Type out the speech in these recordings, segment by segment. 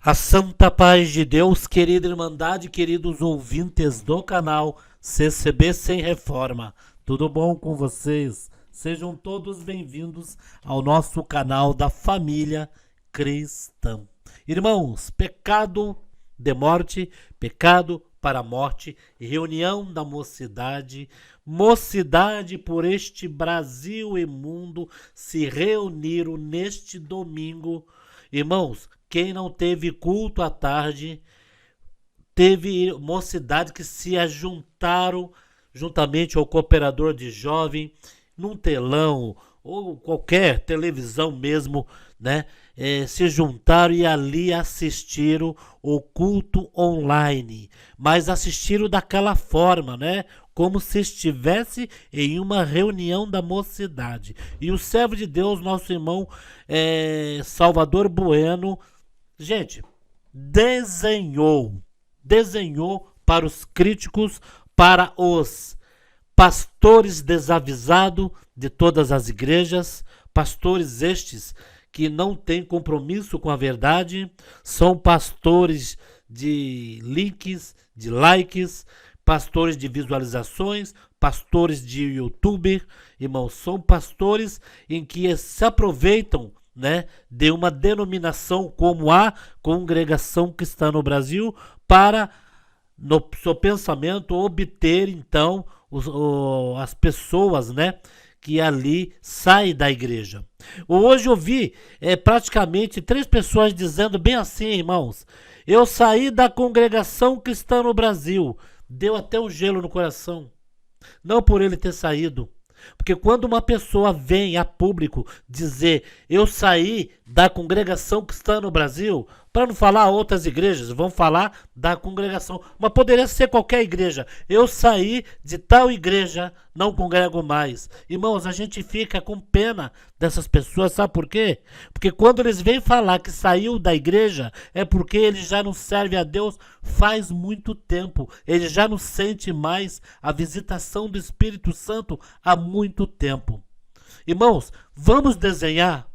A santa paz de Deus, querida Irmandade, queridos ouvintes do canal CCB Sem Reforma. Tudo bom com vocês? Sejam todos bem-vindos ao nosso canal da família cristã. Irmãos, pecado de morte, pecado para a morte, reunião da mocidade, mocidade por este Brasil e mundo se reuniram neste domingo. Irmãos, quem não teve culto à tarde, teve mocidade que se ajuntaram juntamente ao cooperador de jovem, num telão ou qualquer televisão mesmo, né? Se juntaram e ali assistiram o culto online, mas assistiram daquela forma, né? Como se estivesse em uma reunião da mocidade. E o servo de Deus, nosso irmão Salvador Bueno, gente, desenhou para os críticos, para os pastores desavisados de todas as igrejas, pastores estes que não têm compromisso com a verdade, são pastores de links, de likes, pastores de visualizações, pastores de YouTube, irmãos, são pastores em que se aproveitam, né, de uma denominação como a Congregação Cristã no Brasil para, no seu pensamento, obter então as pessoas, né, que ali saem da igreja. Hoje eu vi praticamente 3 pessoas dizendo bem assim, irmãos: eu saí da Congregação Cristã no Brasil. Deu até um gelo no coração. Não por ele ter saído. Porque quando uma pessoa vem a público dizer eu saí da Congregação Cristã no Brasil, para não falar outras igrejas, vão falar da congregação, mas poderia ser qualquer igreja. Eu saí de tal igreja, não congrego mais. Irmãos, a gente fica com pena dessas pessoas, sabe por quê? Porque quando eles vêm falar que saiu da igreja, é porque ele já não serve a Deus faz muito tempo. Ele já não sente mais a visitação do Espírito Santo há muito tempo. Irmãos, vamos desenhar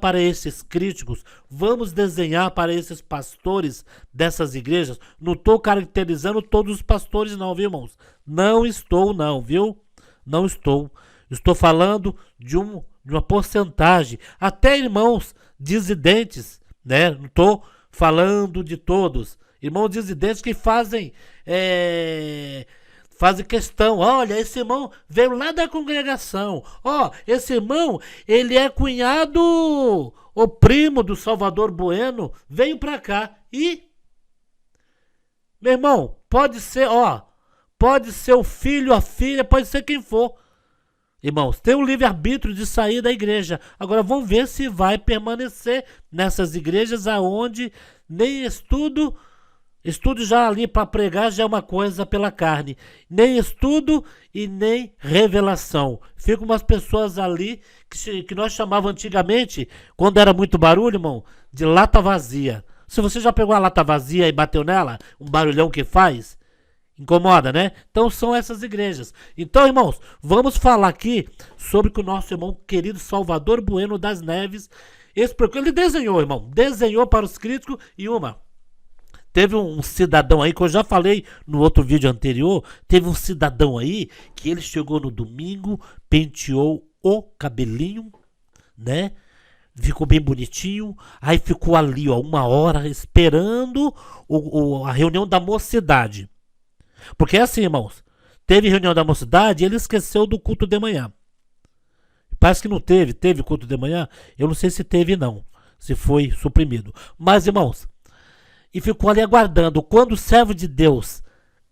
para esses críticos, vamos desenhar para esses pastores dessas igrejas. Não estou caracterizando todos os pastores não, viu, irmãos? Não estou não, viu? Não estou. Estou falando de uma porcentagem. Até irmãos dissidentes, né? Não estou falando de todos. Irmãos dissidentes que fazem questão, olha, esse irmão veio lá da congregação, esse irmão, ele é cunhado, o primo do Salvador Bueno, veio pra cá e, meu irmão, pode ser o filho, a filha, pode ser quem for. Irmãos, tem o livre-arbítrio de sair da igreja. Agora vamos ver se vai permanecer nessas igrejas aonde nem estudo já ali para pregar já é uma coisa pela carne. Nem estudo e nem revelação. Ficam umas pessoas ali que nós chamávamos antigamente, quando era muito barulho, irmão, de lata vazia. Se você já pegou a lata vazia e bateu nela, um barulhão que faz, incomoda, né? Então são essas igrejas. Então, irmãos, vamos falar aqui sobre o que o nosso irmão querido Salvador Bueno das Neves, ele desenhou, irmão, desenhou para os críticos e teve um cidadão aí, que eu já falei no outro vídeo anterior, teve um cidadão aí que ele chegou no domingo, penteou o cabelinho, né? Ficou bem bonitinho, aí ficou ali, 1 hora esperando a reunião da mocidade. Porque assim, irmãos, teve reunião da mocidade e ele esqueceu do culto de manhã. Parece que não teve culto de manhã, eu não sei se teve não, se foi suprimido. Mas, irmãos, e ficou ali aguardando. Quando o servo de Deus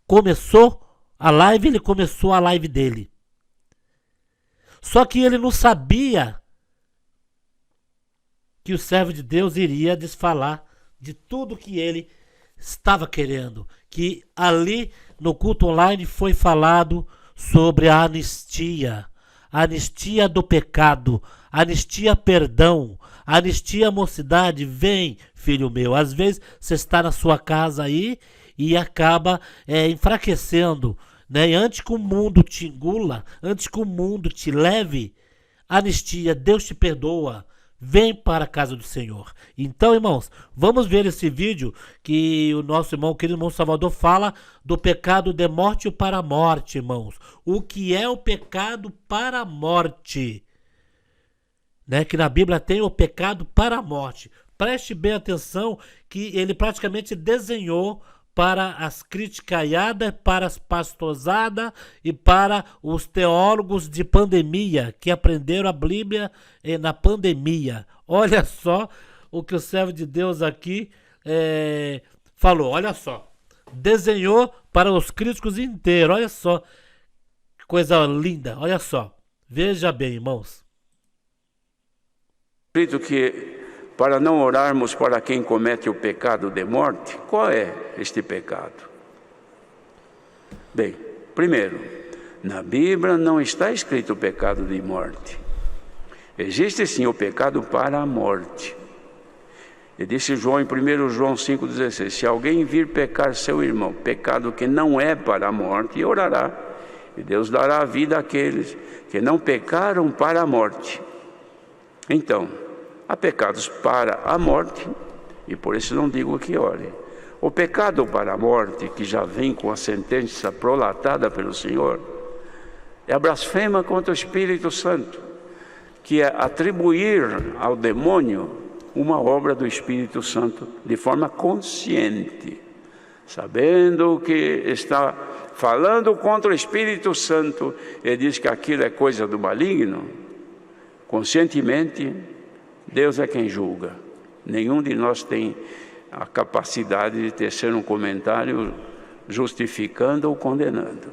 começou a live, ele começou a live dele. Só que ele não sabia que o servo de Deus iria desfalar de tudo que ele estava querendo. Que ali no culto online foi falado sobre a anistia. Anistia do pecado, anistia perdão, anistia mocidade. Vem, filho meu, às vezes você está na sua casa aí e acaba enfraquecendo, né? E antes que o mundo te engula, antes que o mundo te leve, anistia, Deus te perdoa. vem para a casa do Senhor. Então, irmãos, vamos ver esse vídeo que o nosso irmão, querido irmão Salvador, fala do pecado de morte para a morte, irmãos. O que é o pecado para a morte? Né? Que na Bíblia tem o pecado para a morte. Preste bem atenção que ele praticamente desenhou para as criticaiadas, para as pastosadas e para os teólogos de pandemia, que aprenderam a Bíblia na pandemia. Olha só o que o servo de Deus aqui falou, olha só. Desenhou para os críticos inteiros, olha só. Que coisa linda, olha só. Veja bem, irmãos. Escrito que para não orarmos para quem comete o pecado de morte, qual é este pecado? Bem, primeiro, na Bíblia não está escrito o pecado de morte. Existe sim o pecado para a morte. E disse João em 1 João 5,16, se alguém vir pecar seu irmão, pecado que não é para a morte, orará, e Deus dará a vida àqueles que não pecaram para a morte. Então, há pecados para a morte, e por isso não digo que ore. O pecado para a morte, que já vem com a sentença prolatada pelo Senhor, é a blasfêmia contra o Espírito Santo, que é atribuir ao demônio uma obra do Espírito Santo de forma consciente, sabendo que está falando contra o Espírito Santo e diz que aquilo é coisa do maligno, conscientemente. Deus é quem julga. Nenhum de nós tem a capacidade de tecer um comentário justificando ou condenando.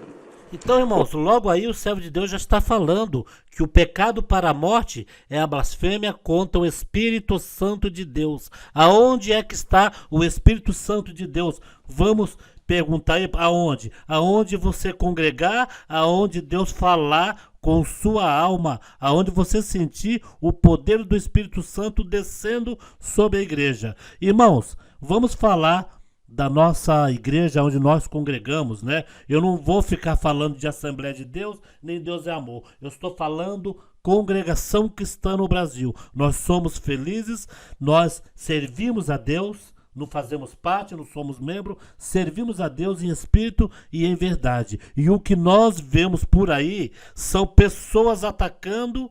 Então, irmãos, logo aí o servo de Deus já está falando que o pecado para a morte é a blasfêmia contra o Espírito Santo de Deus. Aonde é que está o Espírito Santo de Deus? Vamos perguntar aí aonde? Aonde você congregar, aonde Deus falar com sua alma, aonde você sentir o poder do Espírito Santo descendo sobre a igreja. Irmãos, vamos falar da nossa igreja onde nós congregamos, né? Eu não vou ficar falando de Assembleia de Deus, nem Deus é Amor. Eu estou falando congregação cristã no Brasil. Nós somos felizes, nós servimos a Deus, não fazemos parte, não somos membros, servimos a Deus em espírito e em verdade. E o que nós vemos por aí são pessoas atacando,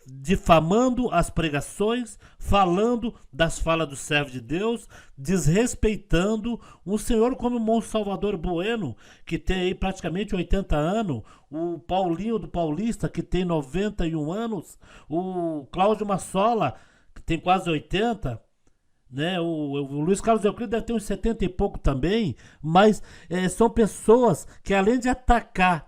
difamando as pregações, falando das falas do servo de Deus, desrespeitando um senhor como o irmão Salvador Bueno, que tem aí praticamente 80 anos, o Paulinho do Paulista, que tem 91 anos, o Cláudio Massola, que tem quase 80, né? O Luiz Carlos Euclides deve ter uns 70 e pouco também, mas são pessoas que, além de atacar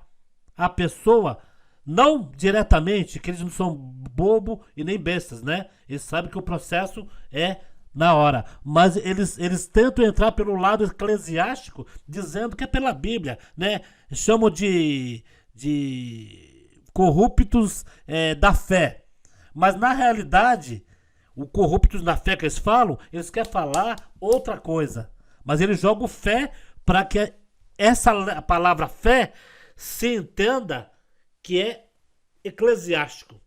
a pessoa, não diretamente, que eles não são bobo e nem bestas, né? Eles sabem que o processo é na hora, mas eles tentam entrar pelo lado eclesiástico, dizendo que é pela Bíblia, né? Chamam de corruptos da fé, mas na realidade o corruptos na fé que eles falam, eles querem falar outra coisa. Mas eles jogam fé para que essa palavra fé se entenda que é eclesiástico.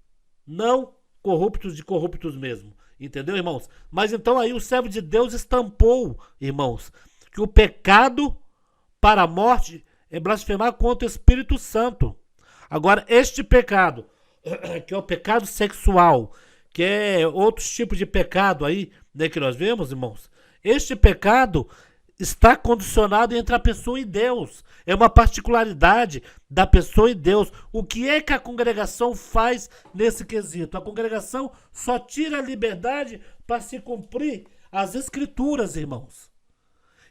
Não corruptos de corruptos mesmo. Entendeu, irmãos? Mas então aí o servo de Deus estampou, irmãos, que o pecado para a morte é blasfemar contra o Espírito Santo. Agora, este pecado, que é o pecado sexual, que é outros tipos de pecado aí, né, que nós vemos, irmãos. Este pecado está condicionado entre a pessoa e Deus. É uma particularidade da pessoa e Deus. O que é que a congregação faz nesse quesito? A congregação só tira a liberdade para se cumprir as escrituras, irmãos.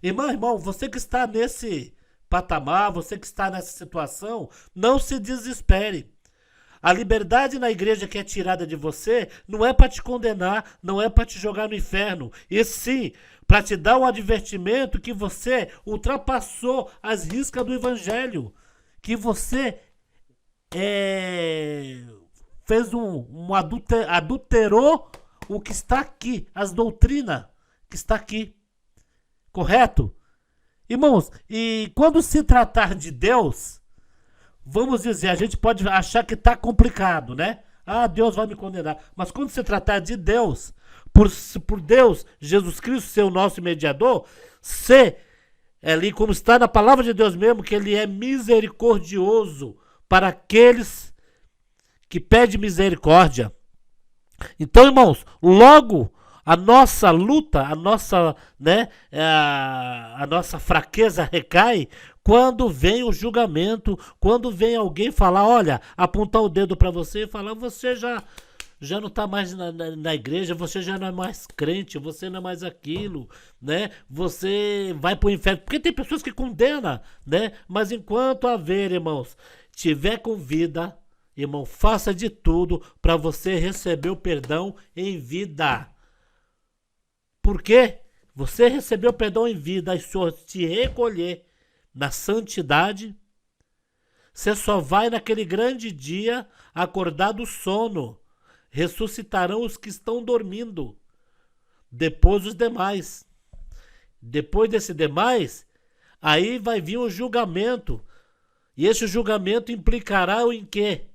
Irmão, você que está nesse patamar, você que está nessa situação, não se desespere. A liberdade na igreja que é tirada de você não é para te condenar, não é para te jogar no inferno, e sim para te dar um advertimento que você ultrapassou as riscas do evangelho, que você fez adulterou o que está aqui, as doutrinas que está aqui, correto? Irmãos, e quando se tratar de Deus, vamos dizer, a gente pode achar que está complicado, né? Deus vai me condenar. Mas quando se tratar de Deus, por Deus, Jesus Cristo ser o nosso mediador, ser ali como está na palavra de Deus mesmo, que ele é misericordioso para aqueles que pedem misericórdia. Então, irmãos, logo a nossa luta, a nossa fraqueza recai quando vem o julgamento, quando vem alguém falar, olha, apontar o dedo para você e falar, você já não está mais na igreja, você já não é mais crente, você não é mais aquilo, né? Você vai para o inferno. Porque tem pessoas que condenam, né? Mas enquanto haver, irmãos, tiver com vida, irmão, faça de tudo para você receber o perdão em vida. Por quê? Você recebeu o perdão em vida e só te recolher na santidade, você só vai naquele grande dia acordar do sono. Ressuscitarão os que estão dormindo, depois os demais. Depois desse demais, aí vai vir o julgamento. E esse julgamento implicará em quê?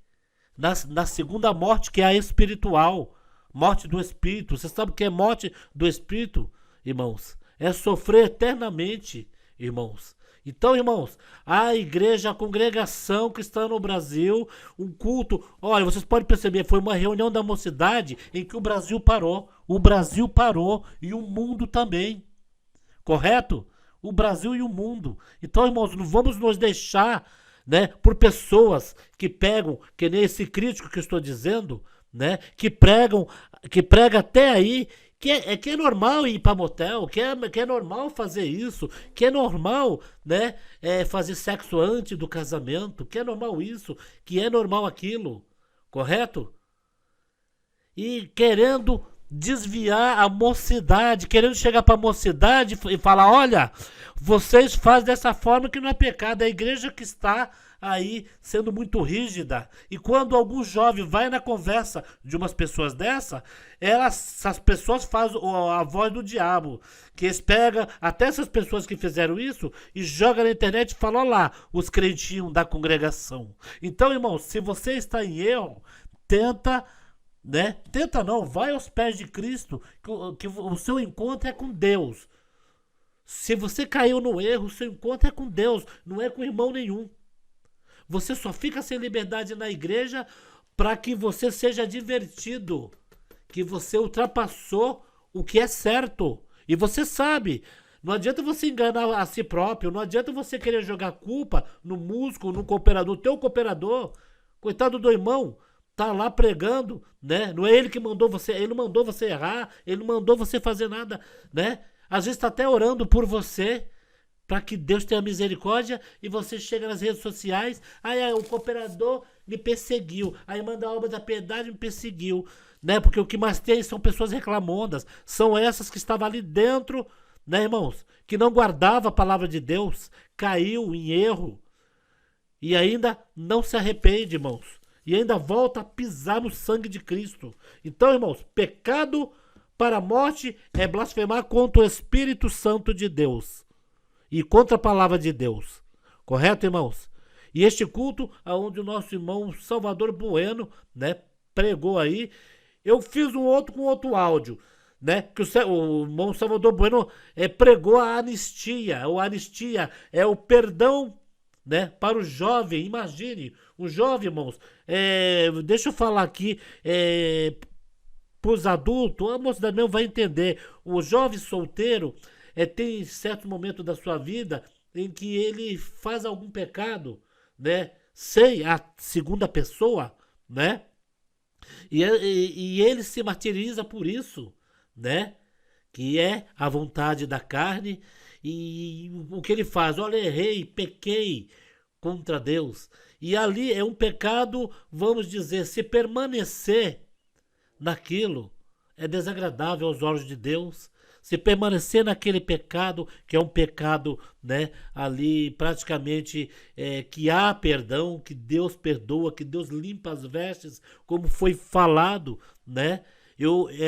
Na segunda morte, que é a espiritual. Morte do espírito. Você sabe o que é morte do espírito, irmãos? É sofrer eternamente, irmãos. Então, irmãos, a igreja, a congregação cristã no Brasil, um culto, olha, vocês podem perceber, foi uma reunião da mocidade em que o Brasil parou e o mundo também, correto? O Brasil e o mundo. Então, irmãos, não vamos nos deixar, né, por pessoas que pegam, que nem esse crítico que eu estou dizendo, né, que prega até aí, que é normal ir para motel, que é normal fazer isso, que é normal, né, fazer sexo antes do casamento, que é normal isso, que é normal aquilo, correto? E querendo desviar a mocidade, querendo chegar para a mocidade e falar, olha, vocês fazem dessa forma que não é pecado, é a igreja que está aí sendo muito rígida. E quando algum jovem vai na conversa de umas pessoas dessa, essas pessoas fazem a voz do diabo, que eles pegam até essas pessoas que fizeram isso e jogam na internet e falam, olha lá, os crentinhos da congregação. Então, irmão, se você está em erro, tenta não, vai aos pés de Cristo, que o seu encontro é com Deus. Se você caiu no erro, o seu encontro é com Deus, não é com irmão nenhum. Você só fica sem liberdade na igreja para que você seja divertido, que você ultrapassou o que é certo. E você sabe, não adianta você enganar a si próprio, não adianta você querer jogar culpa no músico, no cooperador, teu cooperador, coitado do irmão, tá lá pregando, né? Não é ele que mandou você, ele não mandou você errar, ele não mandou você fazer nada, né? Às vezes tá até orando por você, para que Deus tenha misericórdia, e você chega nas redes sociais, aí o cooperador me perseguiu, aí manda a obra da piedade me perseguiu, né? Porque o que mais tem são pessoas reclamondas, são essas que estavam ali dentro, né, irmãos? Que não guardava a palavra de Deus, caiu em erro, e ainda não se arrepende, irmãos, e ainda volta a pisar no sangue de Cristo. Então, irmãos, pecado para a morte é blasfemar contra o Espírito Santo de Deus e contra a palavra de Deus. Correto, irmãos? E este culto, onde o nosso irmão Salvador Bueno, né, pregou aí, eu fiz um outro com outro áudio, né, que o irmão Salvador Bueno pregou a anistia. A anistia é o perdão, né, para o jovem. Imagine, o jovem, irmãos, deixa eu falar aqui, para os adultos, a mocidade mesmo vai entender. O jovem solteiro tem certo momento da sua vida em que ele faz algum pecado, né, sem a segunda pessoa, né, e ele se martiriza por isso, né, que é a vontade da carne, e o que ele faz? Olha, errei, pequei contra Deus, e ali é um pecado, vamos dizer, se permanecer naquilo é desagradável aos olhos de Deus. Se permanecer naquele pecado, que é um pecado, né, ali praticamente que há perdão, que Deus perdoa, que Deus limpa as vestes, como foi falado, né?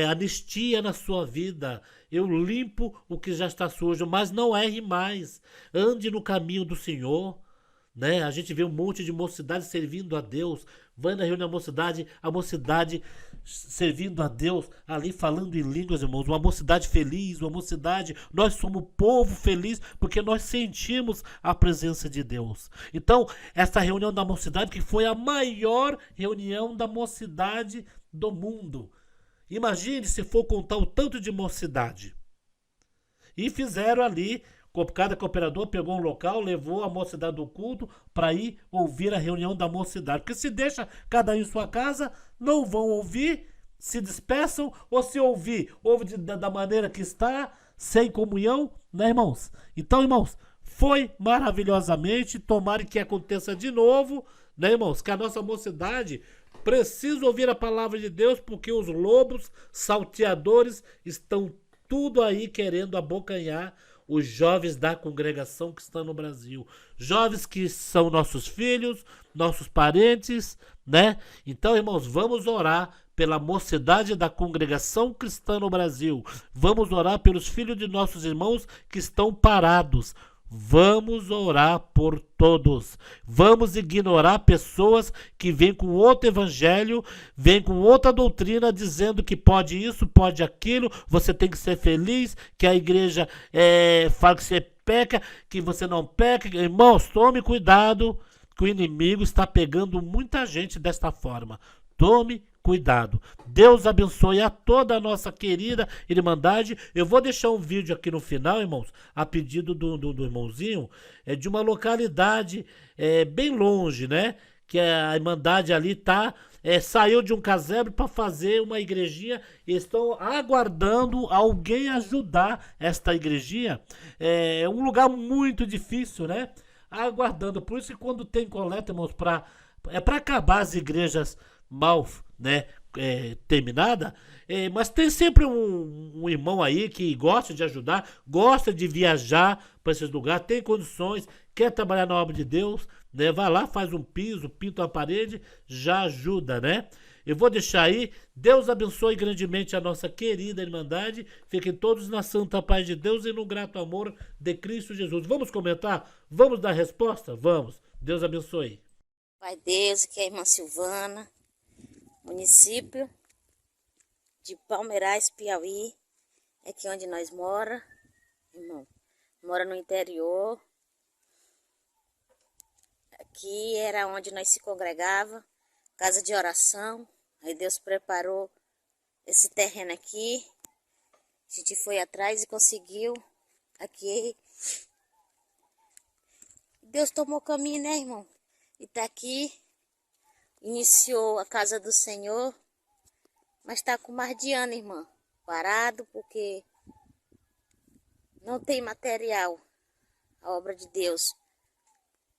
Anistia na sua vida, eu limpo o que já está sujo, mas não erre mais, ande no caminho do Senhor, né? A gente vê um monte de mocidade servindo a Deus, vai na reunião da a mocidade servindo a Deus, ali falando em línguas, irmãos, uma mocidade feliz, uma mocidade, nós somos povo feliz porque nós sentimos a presença de Deus. Então, essa reunião da mocidade que foi a maior reunião da mocidade do mundo. Imagine se for contar o tanto de mocidade. E fizeram ali, cada cooperador pegou um local, levou a mocidade do culto para ir ouvir a reunião da mocidade. Porque se deixa cada um em sua casa, não vão ouvir, se despeçam, ou se ouvir, ouve da maneira que está, sem comunhão, né, irmãos? Então, irmãos, foi maravilhosamente, tomara que aconteça de novo, né, irmãos? Que a nossa mocidade precisa ouvir a palavra de Deus, porque os lobos salteadores estão tudo aí querendo abocanhar os jovens da congregação que estão no Brasil. Jovens que são nossos filhos, nossos parentes, né? Então, irmãos, vamos orar pela mocidade da congregação cristã no Brasil. Vamos orar pelos filhos de nossos irmãos que estão parados. Vamos orar por todos. Vamos ignorar pessoas que vêm com outro evangelho, vêm com outra doutrina dizendo que pode isso, pode aquilo, você tem que ser feliz, que a igreja fala que você peca, que você não peca. Irmãos, tome cuidado, que o inimigo está pegando muita gente desta forma. Tome cuidado. Deus abençoe a toda a nossa querida Irmandade. Eu vou deixar um vídeo aqui no final, irmãos, a pedido do irmãozinho, de uma localidade bem longe, né? Que a Irmandade ali saiu de um casebre para fazer uma igrejinha e estão aguardando alguém ajudar esta igrejinha. É um lugar muito difícil, né? Aguardando. Por isso que quando tem coleta, irmãos, para acabar as igrejas mal, né, terminada, mas tem sempre um irmão aí que gosta de ajudar, gosta de viajar para esses lugares, tem condições, quer trabalhar na obra de Deus, né, vai lá, faz um piso, pinta uma parede, já ajuda, né? Eu vou deixar aí, Deus abençoe grandemente a nossa querida Irmandade, fiquem todos na santa paz de Deus e no grato amor de Cristo Jesus. Vamos comentar? Vamos dar resposta? Vamos. Deus abençoe. Pai Deus, que é a irmã Silvana, município de Palmeirais, Piauí, é aqui onde nós mora, irmão. Mora no interior. Aqui era onde nós se congregava, casa de oração. Aí Deus preparou esse terreno aqui. A gente foi atrás e conseguiu aqui. Deus tomou caminho, né, irmão? E tá aqui. Iniciou a casa do Senhor, mas está com mais de ano, irmã, parado, porque não tem material, a obra de Deus.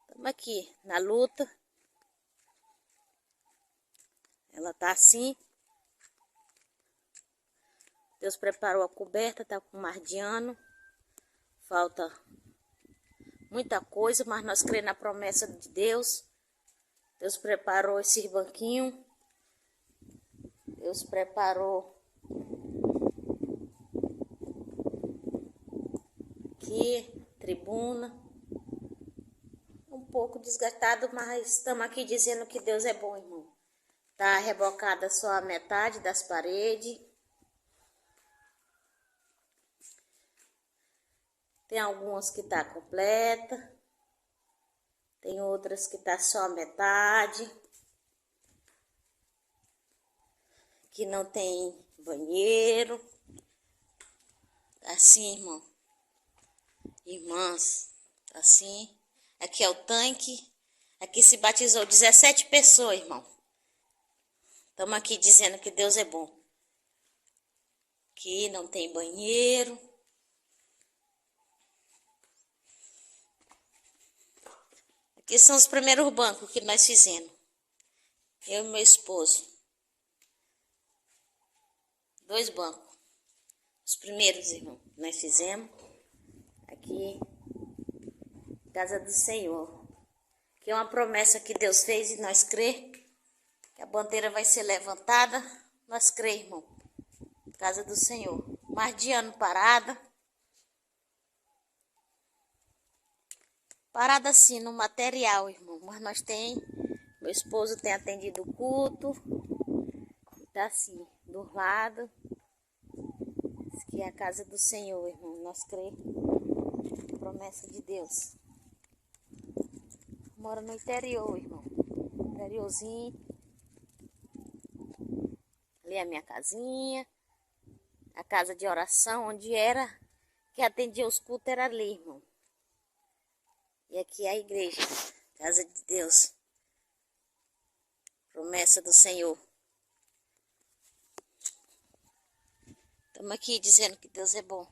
Estamos aqui na luta. Ela tá assim. Deus preparou a coberta, tá com mais de ano. Falta muita coisa, mas nós cremos na promessa de Deus. Deus preparou esse banquinho. Deus preparou aqui, tribuna. Um pouco desgastado, mas estamos aqui dizendo que Deus é bom, irmão. Tá rebocada só a metade das paredes. Tem algumas que tá completa. Tem outras que tá só a metade. Que não tem banheiro. Assim, irmão. Irmãs, assim. Aqui é o tanque. Aqui se batizou 17 pessoas, irmão. Estamos aqui dizendo que Deus é bom. Aqui não tem banheiro. Aqui são os primeiros bancos que nós fizemos. Eu e meu esposo. 2 bancos. Os primeiros, irmão, nós fizemos. Aqui, casa do Senhor. Que é uma promessa que Deus fez e nós crê. Que a bandeira vai ser levantada. Nós crê, irmão. Casa do Senhor. Mais de ano parada. Parada assim, no material, irmão. Mas nós tem Meu esposo tem atendido o culto. Tá assim, do lado. Isso aqui é a casa do Senhor, irmão. Nós cremos. Promessa de Deus. Moro no interior, irmão. Interiorzinho. Ali é a minha casinha. A casa de oração, onde era que atendia os cultos, era ali, irmão. E aqui é a igreja, casa de Deus. Promessa do Senhor. Estamos aqui dizendo que Deus é bom.